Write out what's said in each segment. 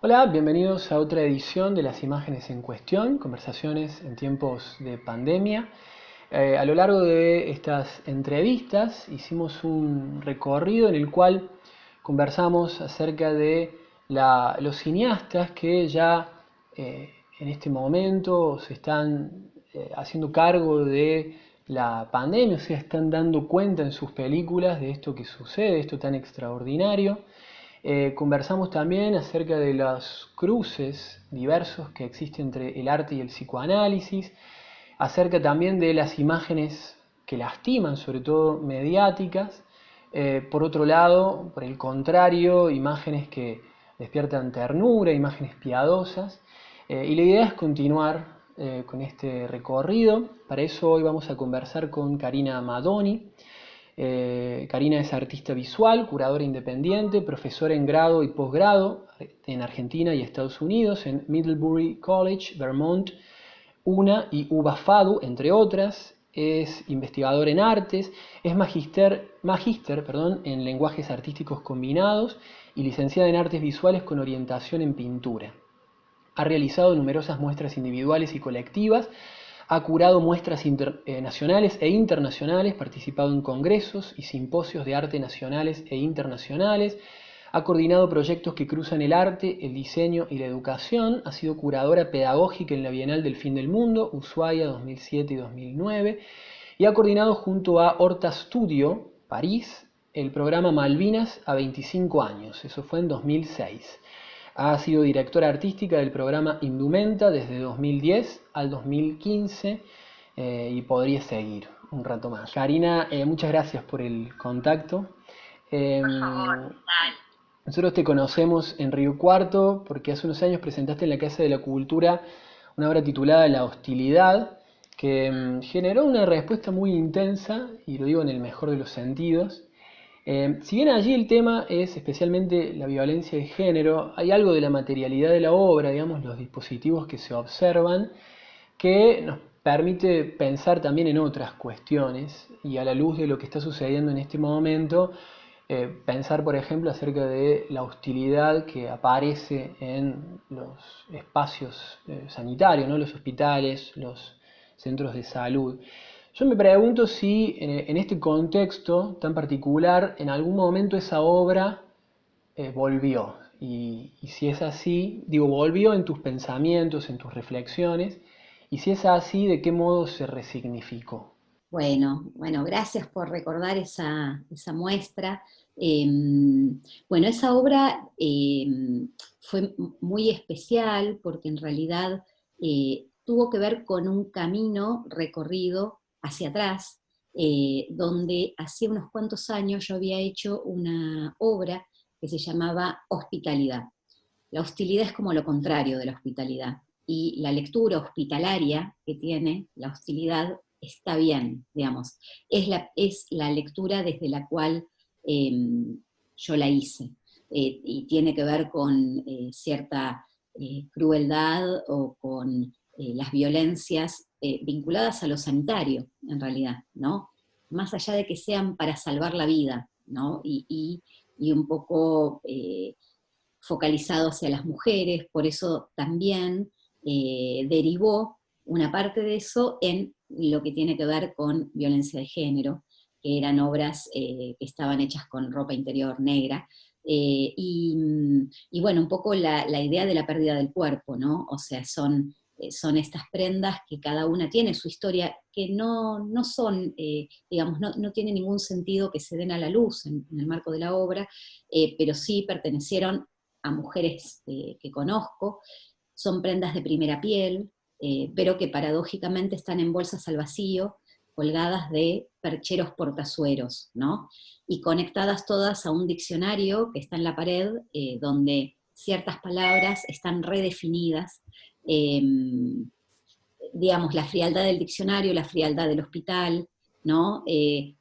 Hola, bienvenidos a otra edición de Las Imágenes en Cuestión, conversaciones en tiempos de pandemia. A lo largo de estas entrevistas hicimos un recorrido en el cual conversamos acerca de los cineastas que ya en este momento se están haciendo cargo de la pandemia, o sea, están dando cuenta en sus películas de esto que sucede, esto tan extraordinario. Conversamos también acerca de los cruces diversos que existen entre el arte y el psicoanálisis, acerca también de las imágenes que lastiman, sobre todo mediáticas. Por otro lado, por el contrario, imágenes que despiertan ternura, imágenes piadosas. Y la idea es continuar con este recorrido. Para eso hoy vamos a conversar con Karina Madoni. Karina es artista visual, curadora independiente, profesora en grado y posgrado en Argentina y Estados Unidos, en Middlebury College, Vermont, UNA y UBA-FADU, entre otras. Es investigadora en artes, es magíster en lenguajes artísticos combinados y licenciada en artes visuales con orientación en pintura. Ha realizado numerosas muestras individuales y colectivas, ha curado muestras nacionales e internacionales, participado en congresos y simposios de arte nacionales e internacionales, ha coordinado proyectos que cruzan el arte, el diseño y la educación, ha sido curadora pedagógica en la Bienal del Fin del Mundo, Ushuaia 2007 y 2009, y ha coordinado junto a Horta Studio, París, el programa Malvinas a 25 años, eso fue en 2006. Ha sido directora artística del programa Indumenta desde 2010 al 2015 y podría seguir un rato más. Karina, muchas gracias por el contacto. Eh, Por favor, dale. Nosotros te conocemos en Río Cuarto porque hace unos años presentaste en la Casa de la Cultura una obra titulada La hostilidad, que generó una respuesta muy intensa, y lo digo en el mejor de los sentidos. Si bien allí el tema es especialmente la violencia de género, hay algo de la materialidad de la obra, digamos, los dispositivos que se observan, que nos permite pensar también en otras cuestiones y a la luz de lo que está sucediendo en este momento, pensar por ejemplo acerca de la hostilidad que aparece en los espacios sanitarios, ¿no? Los hospitales, los centros de salud. Yo me pregunto si en este contexto tan particular en algún momento esa obra volvió. Y si es así, digo, volvió en tus pensamientos, en tus reflexiones, y si es así, ¿de qué modo se resignificó? Bueno, gracias por recordar esa muestra. Eh, bueno, esa obra fue muy especial porque en realidad tuvo que ver con un camino recorrido hacia atrás, donde hacía unos cuantos años yo había hecho una obra que se llamaba Hospitalidad. La hostilidad es como lo contrario de la hospitalidad. Y la lectura hospitalaria que tiene la hostilidad está bien, digamos. Es la lectura desde la cual eh, yo la hice. Y tiene que ver con cierta crueldad o con las violencias vinculadas a lo sanitario, en realidad, ¿no? Más allá de que sean para salvar la vida, ¿no? Y un poco focalizado hacia las mujeres, por eso también derivó una parte de eso en lo que tiene que ver con violencia de género, que eran obras que estaban hechas con ropa interior negra, y bueno, un poco la idea de la pérdida del cuerpo, ¿no? O sea, son estas prendas que cada una tiene su historia, que no son, digamos, no tiene ningún sentido que se den a la luz en el marco de la obra, pero sí pertenecieron a mujeres que conozco, son prendas de primera piel, pero que paradójicamente están en bolsas al vacío, colgadas de percheros portazueros, ¿no? Y conectadas todas a un diccionario que está en la pared, donde ciertas palabras están redefinidas, eh, digamos, la frialdad del diccionario, la frialdad del hospital, ¿no?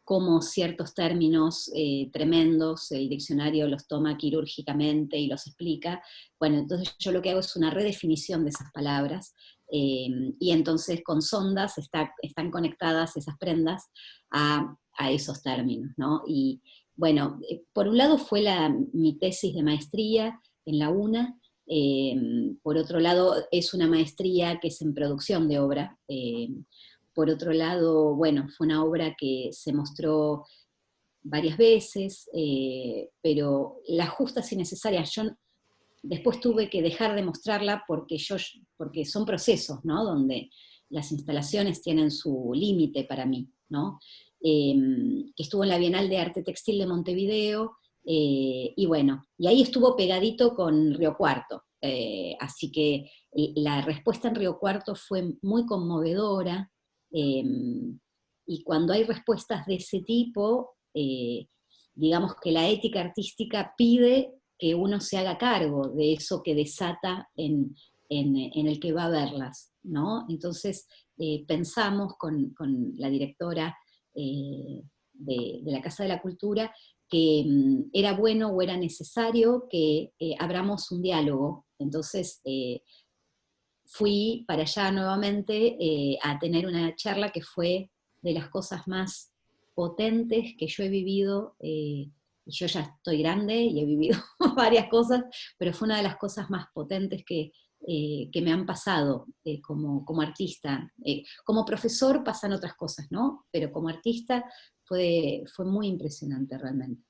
Cómo ciertos términos tremendos, el diccionario los toma quirúrgicamente y los explica. Bueno, entonces yo lo que hago es una redefinición de esas palabras, y entonces con sondas están conectadas esas prendas a esos términos, ¿no? Y bueno, por un lado fue mi tesis de maestría en la UNA, Por otro lado, es una maestría que es en producción de obra. Por otro lado, bueno, fue una obra que se mostró varias veces, pero las justas y necesarias. Yo después tuve que dejar de mostrarla porque son procesos, ¿no? Donde las instalaciones tienen su límite para mí, ¿no? Que estuvo en la Bienal de Arte Textil de Montevideo, y bueno, y ahí estuvo pegadito con Río Cuarto. Así que la respuesta en Río Cuarto fue muy conmovedora, eh, y cuando hay respuestas de ese tipo, digamos que la ética artística pide que uno se haga cargo de eso que desata en el que va a verlas, ¿no? Entonces pensamos con la directora de la Casa de la Cultura que era bueno o era necesario que abramos un diálogo. Entonces fui para allá nuevamente a tener una charla que fue de las cosas más potentes que yo he vivido, y yo ya estoy grande y he vivido varias cosas, pero fue una de las cosas más potentes que me han pasado como artista. Como profesor pasan otras cosas, ¿no? Pero como artista fue muy impresionante realmente.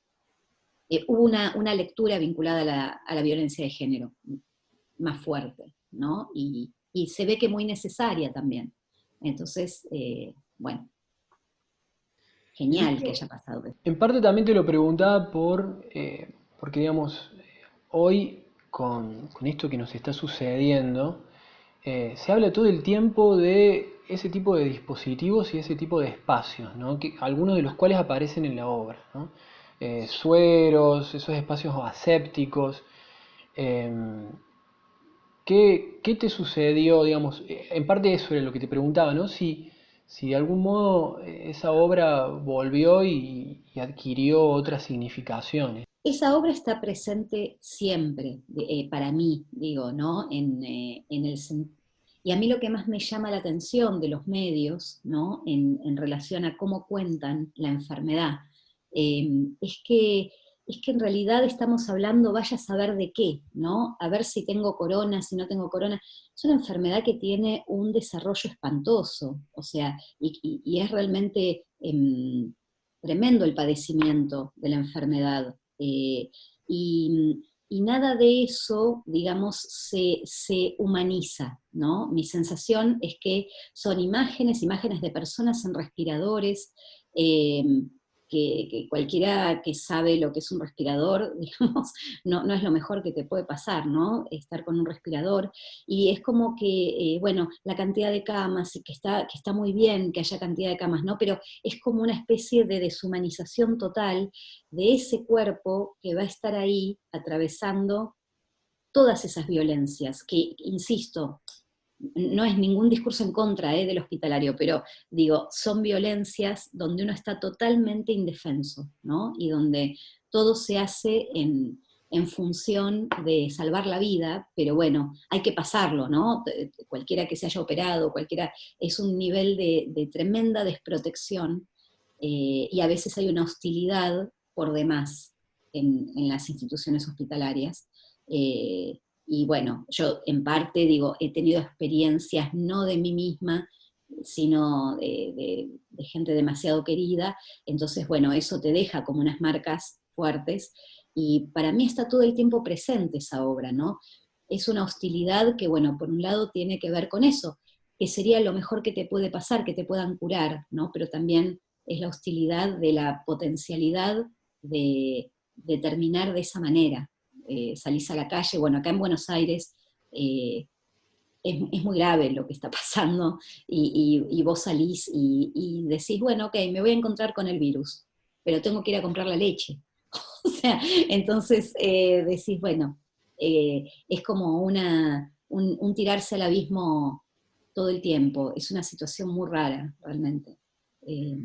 Hubo una lectura vinculada a la violencia de género más fuerte, ¿no? Y se ve que muy necesaria también. Entonces, bueno, Y genial que esto, haya pasado esto. en parte también te lo preguntaba porque digamos, hoy con esto que nos está sucediendo, se habla todo el tiempo de ese tipo de dispositivos y ese tipo de espacios, ¿no? Algunos de los cuales aparecen en la obra, ¿no? Sueros, esos espacios asépticos. em, ¿Qué te sucedió, digamos? En parte eso era lo que te preguntaba, ¿no? Si de algún modo esa obra volvió y adquirió otras significaciones. Esa obra está presente siempre, para mí, digo, ¿no? Y a mí lo que más me llama la atención de los medios, ¿no? En relación a cómo cuentan la enfermedad, eh, es que, es que en realidad estamos hablando, vaya a saber de qué, ¿no? A ver si tengo corona, si no tengo corona. Es una enfermedad que tiene un desarrollo espantoso, o sea, y es realmente tremendo el padecimiento de la enfermedad. Y nada de eso, digamos, se humaniza, ¿no? Mi sensación es que son imágenes de personas en respiradores, eh, que cualquiera que sabe lo que es un respirador, digamos, no es lo mejor que te puede pasar, ¿no? Estar con un respirador. Y es como que, bueno, la cantidad de camas, que está muy bien que haya cantidad de camas, ¿no? Pero es como una especie de deshumanización total de ese cuerpo que va a estar ahí atravesando todas esas violencias, que, insisto, no es ningún discurso en contra del hospitalario, pero digo, son violencias donde uno está totalmente indefenso, ¿no? Y donde todo se hace en función de salvar la vida, pero bueno, hay que pasarlo, ¿no? Cualquiera que se haya operado, cualquiera, es un nivel de tremenda desprotección, y a veces hay una hostilidad por demás en las instituciones hospitalarias. Y bueno, yo en parte digo, he tenido experiencias no de mí misma, sino de gente demasiado querida, entonces bueno, eso te deja como unas marcas fuertes, y para mí está todo el tiempo presente esa obra, ¿no? Es una hostilidad que, bueno, por un lado tiene que ver con eso, que sería lo mejor que te puede pasar, que te puedan curar, ¿no? Pero también es la hostilidad de la potencialidad de terminar de esa manera. Salís a la calle, bueno, acá en Buenos Aires es muy grave lo que está pasando, y vos salís y decís, bueno, ok, me voy a encontrar con el virus, pero tengo que ir a comprar la leche. O sea, entonces decís, bueno, es como un tirarse al abismo todo el tiempo, es una situación muy rara, realmente. Eh,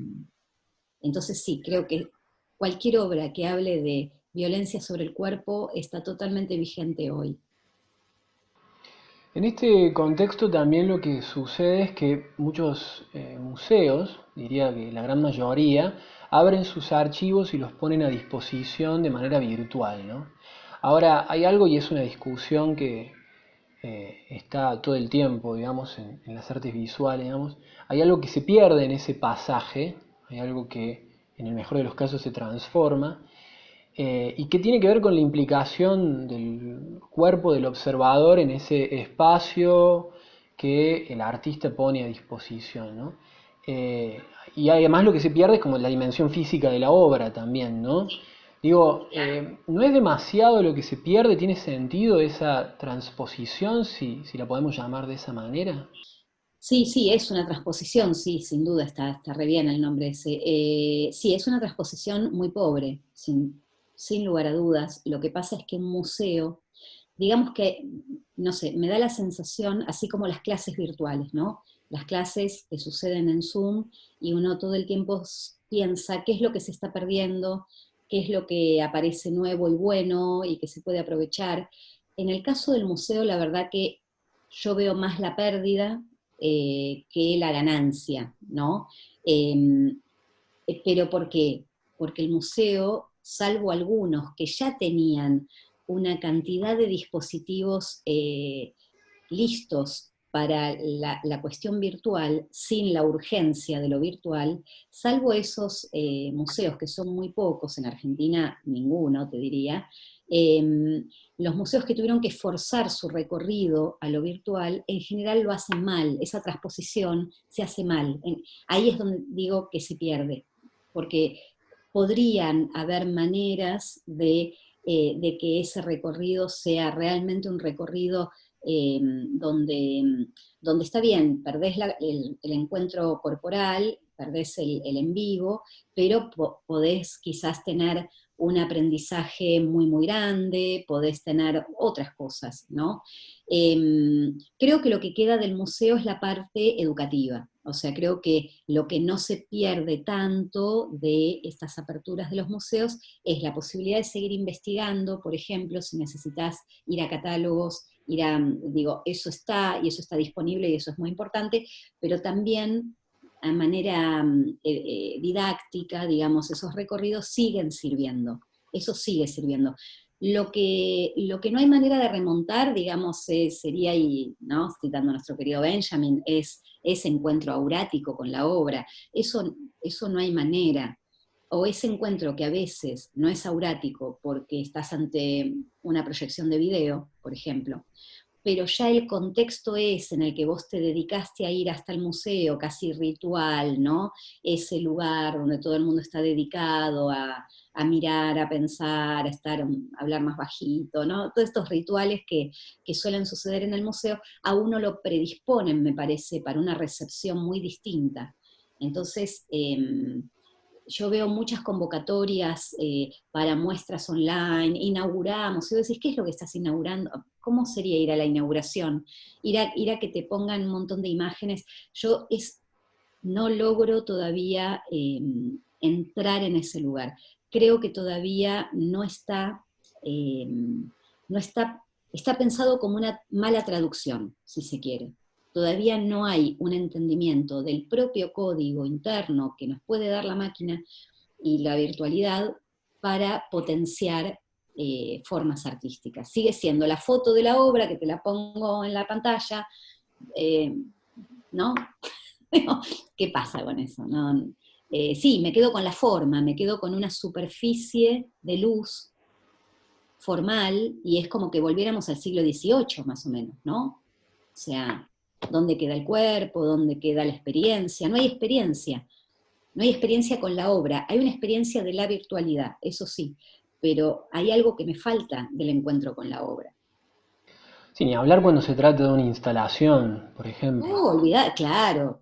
entonces sí, creo que cualquier obra que hable de violencia sobre el cuerpo está totalmente vigente hoy. En este contexto también lo que sucede es que muchos museos, diría que la gran mayoría, abren sus archivos y los ponen a disposición de manera virtual, ¿no? Ahora, hay algo y es una discusión que está todo el tiempo, digamos, en las artes visuales, digamos. Hay algo que se pierde en ese pasaje, hay algo que en el mejor de los casos se transforma, y que tiene que ver con la implicación del cuerpo del observador en ese espacio que el artista pone a disposición, ¿no? Eh, y además lo que se pierde es como la dimensión física de la obra también, ¿no? Digo, ¿no es demasiado lo que se pierde? ¿Tiene sentido esa transposición, si la podemos llamar de esa manera? Sí, sí, es una transposición, sí, sin duda está re bien el nombre ese. Sí, es una transposición muy pobre, sin lugar a dudas. Lo que pasa es que un museo, digamos que, no sé, me da la sensación, así como las clases virtuales, ¿no? Las clases que suceden en Zoom y uno todo el tiempo piensa qué es lo que se está perdiendo, qué es lo que aparece nuevo y bueno y que se puede aprovechar. En el caso del museo, la verdad que yo veo más la pérdida que la ganancia, ¿no? Eh, pero ¿por qué? Porque el museo, salvo algunos que ya tenían una cantidad de dispositivos listos para la cuestión virtual, sin la urgencia de lo virtual, salvo esos museos, que son muy pocos, en Argentina ninguno, te diría, los museos que tuvieron que forzar su recorrido a lo virtual, en general lo hacen mal, esa transposición se hace mal. Ahí es donde digo que se pierde, porque podrían haber maneras de que ese recorrido sea realmente un recorrido donde, donde está bien, perdés el encuentro corporal, perdés el en vivo, pero podés quizás tener un aprendizaje muy, muy grande, podés tener otras cosas, ¿no? Creo que lo que queda del museo es la parte educativa, o sea, creo que lo que no se pierde tanto de estas aperturas de los museos es la posibilidad de seguir investigando, por ejemplo, si necesitas ir a catálogos, ir a, digo, eso está y eso está disponible y eso es muy importante, pero también a manera didáctica, digamos, esos recorridos siguen sirviendo, eso sigue sirviendo. Lo que no hay manera de remontar, digamos, sería, y, ¿no? Citando a nuestro querido Benjamin, es ese encuentro aurático con la obra. Eso no hay manera. O ese encuentro que a veces no es aurático porque estás ante una proyección de video, por ejemplo, pero ya el contexto es en el que vos te dedicaste a ir hasta el museo, casi ritual, ¿no? Ese lugar donde todo el mundo está dedicado a mirar, a pensar, a estar, a hablar más bajito, ¿no? Todos estos rituales que suelen suceder en el museo, a uno lo predisponen, me parece, para una recepción muy distinta. Entonces, yo veo muchas convocatorias para muestras online, inauguramos, y vos decís, ¿qué es lo que estás inaugurando? ¿Cómo sería ir a la inauguración? Ir a que te pongan un montón de imágenes. No logro todavía entrar en ese lugar. Creo que todavía eh, no está pensado como una mala traducción, si se quiere. Todavía no hay un entendimiento del propio código interno que nos puede dar la máquina y la virtualidad para potenciar formas artísticas. Sigue siendo la foto de la obra que te la pongo en la pantalla, eh, ¿no? ¿Qué pasa con eso? ¿No? Sí, me quedo con la forma, me quedo con una superficie de luz formal y es como que volviéramos al siglo XVIII más o menos, ¿no? O sea, ¿dónde queda el cuerpo? ¿Dónde queda la experiencia? No hay experiencia. No hay experiencia con la obra, hay una experiencia de la virtualidad, eso sí, pero hay algo que me falta del encuentro con la obra. Sin ni hablar cuando se trata de una instalación, por ejemplo. Oh, olvidar, claro.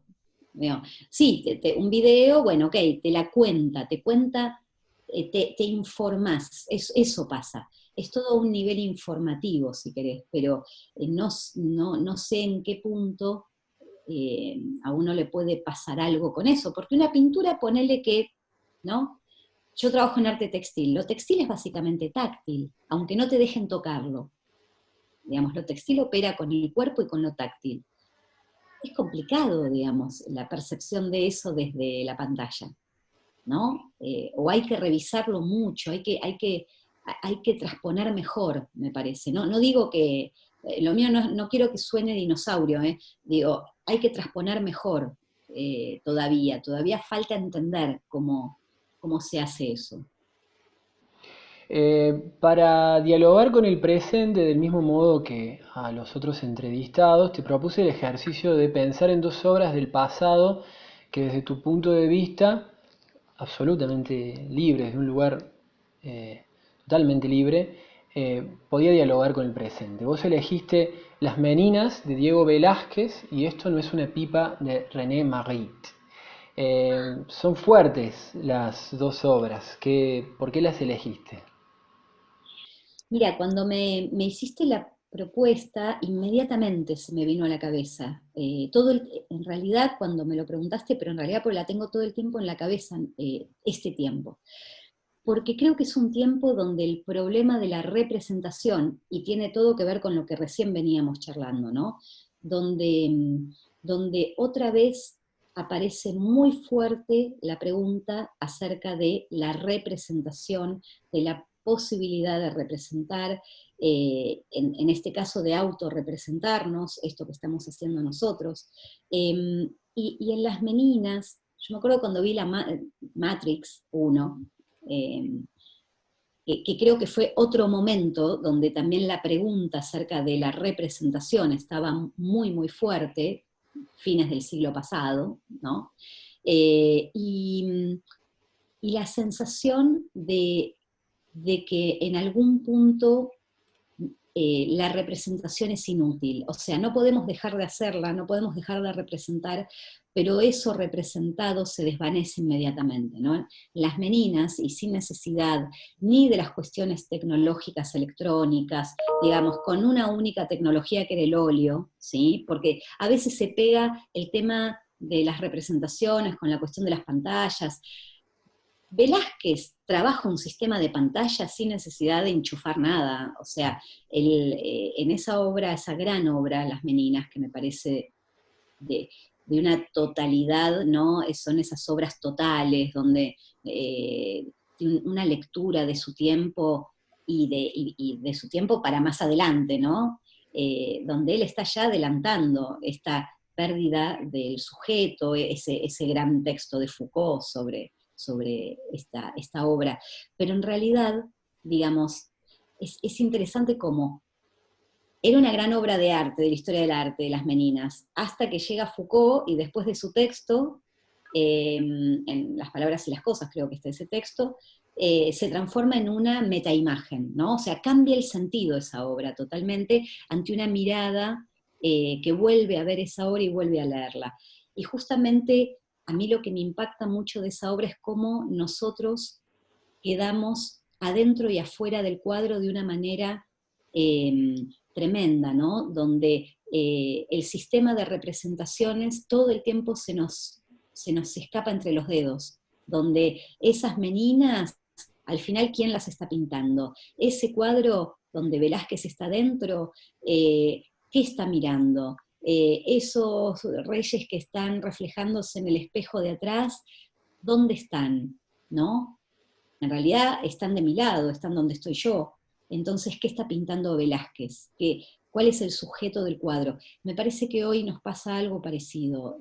Digo, sí, un video, bueno, ok, te cuenta, te informás, eso pasa. Es todo un nivel informativo, si querés, pero no sé en qué punto a uno le puede pasar algo con eso, porque una pintura, ponele que, ¿no? Yo trabajo en arte textil, lo textil es básicamente táctil, aunque no te dejen tocarlo. Digamos, lo textil opera con el cuerpo y con lo táctil. Es complicado, digamos, la percepción de eso desde la pantalla, ¿no? O hay que revisarlo mucho, hay que transponer mejor, me parece. No digo que, lo mío no quiero que suene dinosaurio, digo, hay que transponer mejor todavía falta entender cómo se hace eso. Para dialogar con el presente del mismo modo que a los otros entrevistados, te propuse el ejercicio de pensar en dos obras del pasado que desde tu punto de vista, absolutamente libre, desde un lugar totalmente libre, podía dialogar con el presente. Vos elegiste Las Meninas de Diego Velázquez y Esto no es una pipa de René Magritte. Son fuertes las dos obras. ¿Por qué las elegiste? Mira, cuando me hiciste la propuesta, inmediatamente se me vino a la cabeza. En realidad, cuando me lo preguntaste, pero en realidad porque la tengo todo el tiempo en la cabeza, este tiempo. Porque creo que es un tiempo donde el problema de la representación, y tiene todo que ver con lo que recién veníamos charlando, ¿no? Donde otra vez aparece muy fuerte la pregunta acerca de la representación, de la posibilidad de representar, en este caso de autorrepresentarnos, esto que estamos haciendo nosotros. Y en Las Meninas, yo me acuerdo cuando vi la Matrix 1, eh, que creo que fue otro momento donde también la pregunta acerca de la representación estaba muy, muy fuerte, fines del siglo pasado, ¿no? Eh, y, y la sensación de que en algún punto la representación es inútil, o sea, no podemos dejar de hacerla, no podemos dejar de representar, pero eso representado se desvanece inmediatamente, ¿no? Las meninas, y sin necesidad ni de las cuestiones tecnológicas electrónicas, digamos, con una única tecnología que era el óleo, ¿sí? Porque a veces se pega el tema de las representaciones con la cuestión de las pantallas. Velázquez trabaja un sistema de pantalla sin necesidad de enchufar nada, o sea, en esa obra, esa gran obra, Las Meninas, que me parece de una totalidad, ¿no? Son esas obras totales donde tiene una lectura de su tiempo y de su tiempo para más adelante, ¿no? Donde él está ya adelantando esta pérdida del sujeto, ese gran texto de Foucault sobre esta obra. Pero en realidad, digamos, es interesante cómo era una gran obra de arte, de la historia del arte, de las meninas, hasta que llega Foucault y después de su texto, en Las palabras y las cosas, creo que está ese texto, se transforma en una metaimagen, ¿no? O sea, cambia el sentido de esa obra totalmente ante una mirada que vuelve a ver esa obra y vuelve a leerla. Y justamente a mí lo que me impacta mucho de esa obra es cómo nosotros quedamos adentro y afuera del cuadro de una manera eh, tremenda, ¿no? Donde el sistema de representaciones todo el tiempo se nos escapa entre los dedos, donde esas meninas, al final, ¿quién las está pintando? Ese cuadro donde Velázquez está dentro, ¿qué está mirando? Esos reyes que están reflejándose en el espejo de atrás, ¿dónde están? ¿No? En realidad están de mi lado, están donde estoy yo. Entonces, ¿qué está pintando Velázquez? ¿Cuál es el sujeto del cuadro? Me parece que hoy nos pasa algo parecido.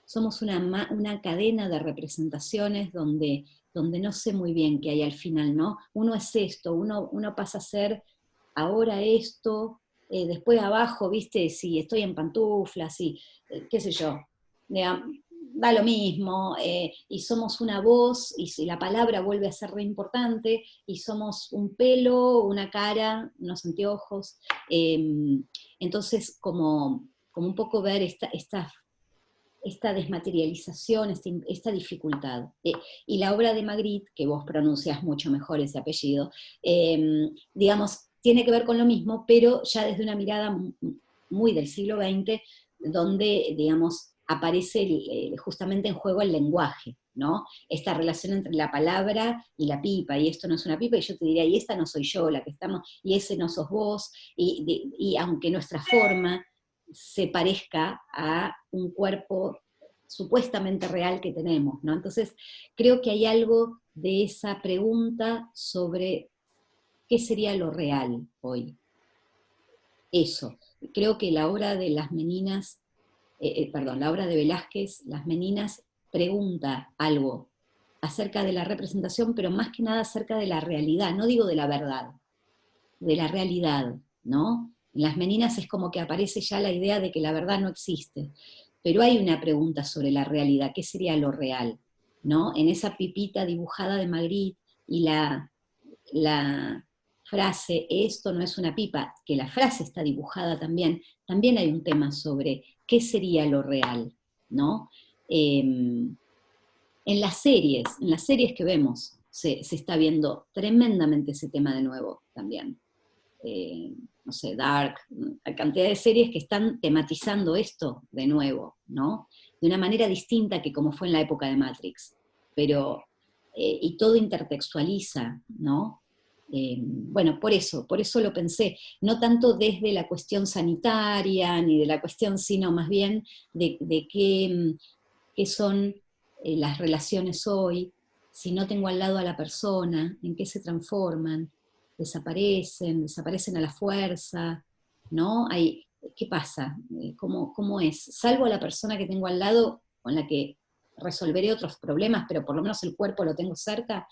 Somos una cadena de representaciones donde no sé muy bien qué hay al final, ¿no? Uno es esto, uno pasa a ser ahora esto, después abajo, viste, si estoy en pantuflas, si, qué sé yo, da lo mismo, y somos una voz, y si la palabra vuelve a ser re importante, y somos un pelo, una cara, unos anteojos. Entonces, como un poco ver esta desmaterialización, esta dificultad. Y la obra de Magritte, que vos pronuncias mucho mejor ese apellido, digamos, tiene que ver con lo mismo, pero ya desde una mirada muy del siglo XX, donde, digamos, aparece justamente en juego el lenguaje, ¿no? Esta relación entre la palabra y la pipa, y esto no es una pipa, y yo te diría, y esta no soy yo, la que estamos, y ese no sos vos, y aunque nuestra forma se parezca a un cuerpo supuestamente real que tenemos, ¿no? Entonces, creo que hay algo de esa pregunta sobre qué sería lo real hoy. Eso. Creo que la obra de las Meninas, perdón, la obra de Velázquez, Las Meninas, pregunta algo acerca de la representación, pero más que nada acerca de la realidad, no digo de la verdad, de la realidad, ¿no? En Las Meninas es como que aparece ya la idea de que la verdad no existe, pero hay una pregunta sobre la realidad, ¿qué sería lo real? ¿No? En esa pipita dibujada de Magritte y la frase, esto no es una pipa, que la frase está dibujada también, también hay un tema sobre qué sería lo real, ¿no? En las series que vemos, se está viendo tremendamente ese tema de nuevo también. No sé, Dark, la cantidad de series que están tematizando esto de nuevo, ¿no? De una manera distinta que como fue en la época de Matrix, pero, y todo intertextualiza, ¿no? Bueno, por eso lo pensé, no tanto desde la cuestión sanitaria, ni de la cuestión, sino más bien de qué son las relaciones hoy, si no tengo al lado a la persona, en qué se transforman, desaparecen a la fuerza, ¿no? ¿Qué pasa? ¿Cómo es? Salvo a la persona que tengo al lado, con la que resolveré otros problemas, pero por lo menos el cuerpo lo tengo cerca,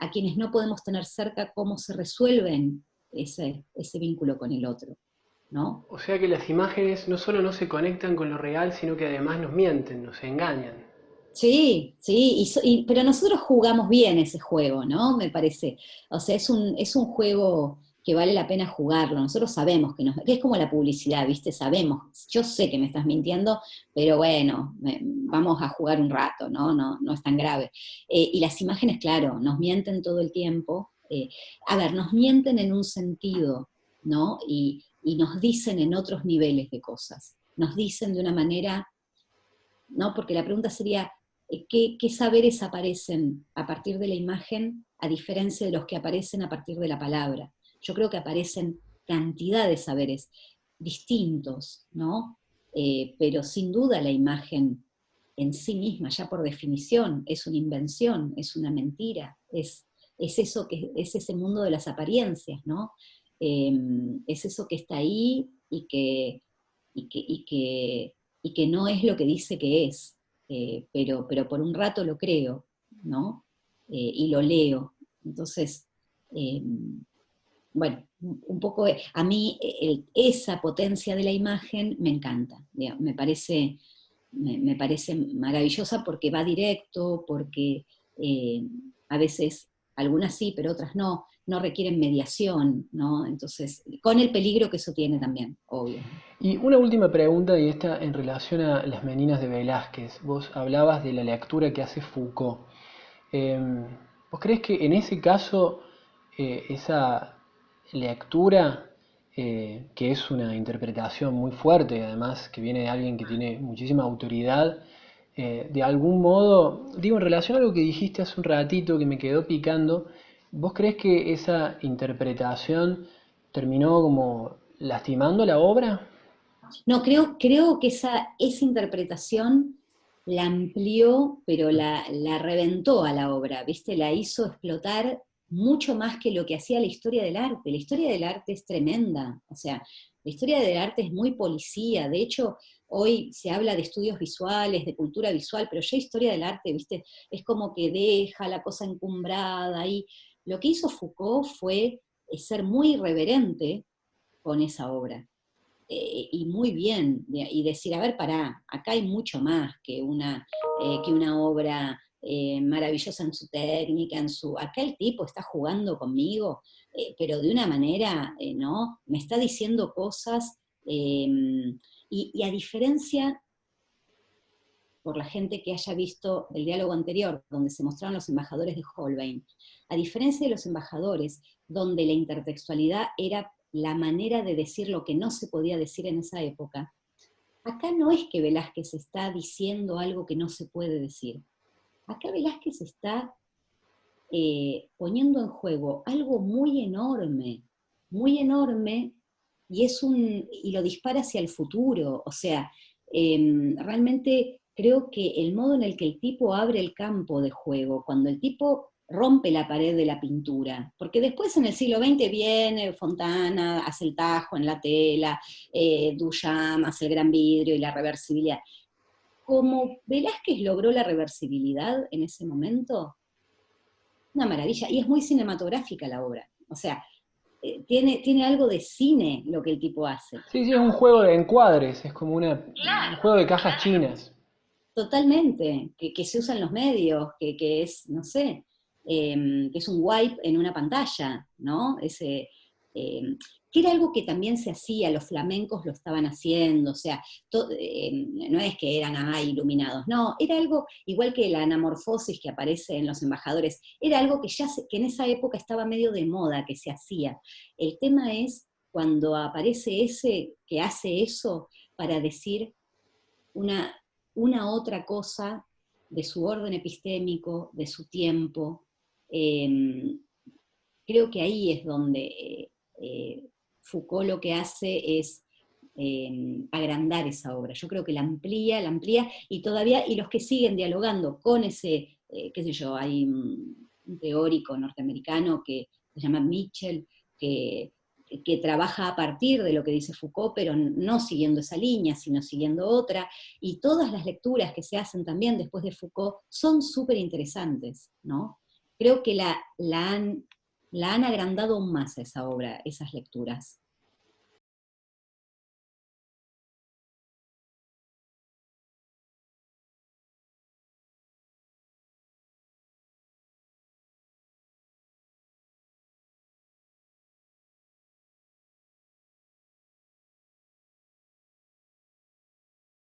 a quienes no podemos tener cerca, ¿cómo se resuelven ese vínculo con el otro? ¿No? O sea que las imágenes no solo no se conectan con lo real, sino que además nos mienten, nos engañan. Sí, sí, pero nosotros jugamos bien ese juego, ¿no? Me parece. O sea, es un juego que vale la pena jugarlo. Nosotros sabemos que es como la publicidad, ¿viste? Sabemos, yo sé que me estás mintiendo, pero bueno, vamos a jugar un rato, ¿no? No, no es tan grave. Y las imágenes, claro, nos mienten todo el tiempo. A ver, nos mienten en un sentido, ¿no? Y nos dicen en otros niveles de cosas. Nos dicen de una manera, ¿no? Porque la pregunta sería, ¿qué saberes aparecen a partir de la imagen a diferencia de los que aparecen a partir de la palabra? Yo creo que aparecen cantidad de saberes distintos, ¿no? Pero sin duda la imagen en sí misma, ya por definición, es una invención, es una mentira, es eso es ese mundo de las apariencias, ¿no? Eh, es eso que está ahí y que, y que y que no es lo que dice que es, pero por un rato lo creo, ¿no? Y lo leo. Entonces, eh, bueno, un poco, a mí esa potencia de la imagen me encanta, digamos, me parece maravillosa porque va directo, porque eh, a veces, algunas sí, pero otras no, no requieren mediación, ¿no? Entonces, con el peligro que eso tiene también, obvio. Y una última pregunta, y esta en relación a las Meninas de Velázquez. Vos hablabas de la lectura que hace Foucault. Eh, ¿Vos crees que en ese caso esa lectura, que es una interpretación muy fuerte, además que viene de alguien que tiene muchísima autoridad, de algún modo, digo, en relación a lo que dijiste hace un ratito que me quedó picando, ¿vos crees que esa interpretación terminó como lastimando la obra? No, creo que esa interpretación la amplió, pero la reventó a la obra, ¿viste? La hizo explotar mucho más que lo que hacía la historia del arte. La historia del arte es tremenda, o sea, la historia del arte es muy policía. De hecho, hoy se habla de estudios visuales, de cultura visual, pero ya historia del arte, ¿viste? Es como que deja la cosa encumbrada y lo que hizo Foucault fue ser muy irreverente con esa obra y muy bien, y decir, a ver, pará, acá hay mucho más que una obra maravillosa en su técnica, acá el tipo está jugando conmigo, pero de una manera, ¿no? Me está diciendo cosas, y a diferencia, por la gente que haya visto el diálogo anterior, donde se mostraron los embajadores de Holbein, a diferencia de los embajadores, donde la intertextualidad era la manera de decir lo que no se podía decir en esa época, acá no es que Velázquez está diciendo algo que no se puede decir. Acá Velázquez está poniendo en juego algo muy enorme, y lo dispara hacia el futuro. O sea, realmente creo que el modo en el que el tipo abre el campo de juego, cuando el tipo rompe la pared de la pintura, porque después en el siglo XX viene Fontana, hace el tajo en la tela, Duchamp hace el gran vidrio y la reversibilidad. Como Velázquez logró la reversibilidad en ese momento, una maravilla, y es muy cinematográfica la obra, o sea, tiene algo de cine lo que el tipo hace. Sí, sí, es un juego de encuadres, es como un juego de cajas chinas. Totalmente, que se usa en los medios, que es, no sé, que es un wipe en una pantalla, ¿no? Eh, que era algo que también se hacía, los flamencos lo estaban haciendo, o sea, no es que eran iluminados, no, era algo igual que la anamorfosis que aparece en los embajadores, era algo que que en esa época estaba medio de moda, que se hacía. El tema es cuando aparece ese que hace eso para decir una, una otra cosa de su orden epistémico, de su tiempo. Eh, Creo que ahí es donde Foucault lo que hace es agrandar esa obra. Yo creo que la amplía, y todavía, y los que siguen dialogando con ese, qué sé yo, hay un teórico norteamericano que se llama Mitchell, que que trabaja a partir de lo que dice Foucault, pero no siguiendo esa línea, sino siguiendo otra, y todas las lecturas que se hacen también después de Foucault son súper interesantes, ¿no? Creo que la han agrandado aún más esa obra, esas lecturas.